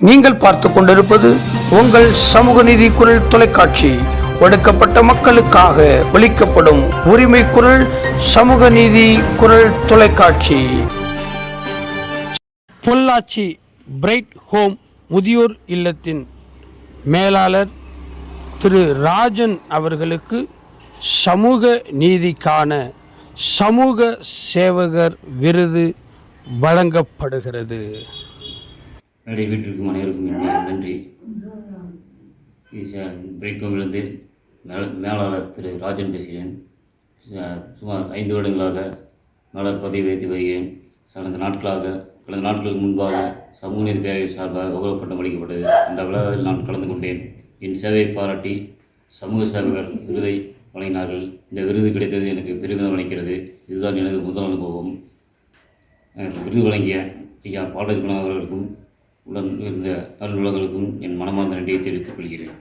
நீங்கள் பார்த்து கொண்டிருப்பது உங்கள் சமூக நீதி குரல் தொலைக்காட்சி. ஒடுக்கப்பட்ட மக்களுக்காக ஒலிக்கப்படும் உரிமை குரல் சமூக நீதி குரல் தொலைக்காட்சி. பொள்ளாச்சி பிரைட் ஹோம் முதியோர் இல்லத்தின் மேலாளர் திரு ராஜன் அவர்களுக்கு சமூக நீதிக்கான சமூக சேவகர் விருது வழங்கப்படுகிறது. வீட்டிற்கும் அனைவருக்கும் என்னுடைய நன்றி. பிரைட் ஹோமிலிருந்து மேலாளர் திரு ராஜன் பேசுகிறேன். சுமார் 5 வருடங்களாக மேலாளர் பதவி வைத்து வருகிறேன். கடந்த நாட்களுக்கு முன்பாக சமூக நீதி பேரவை சார்பாக கௌரவ பட்டம் அளிக்கப்பட்டது. அந்த விழாவில் நான் கலந்து கொண்டேன். என் சேவையை பாராட்டி சமூக சேவகர் விருதை வழங்கினார்கள். இந்த விருது கிடைத்தது எனக்கு பெருமிதம் அளிக்கிறது. இதுதான் எனது முதல் அனுபவம். விருது வழங்கிய ஐயா பாலகுணம் அவர்களுக்கும் உடன் இருந்த நல்லுள்ளவர்களுக்கும் என் மனமார்ந்த நன்றியை தெரிவித்துக் கொள்கிறேன்.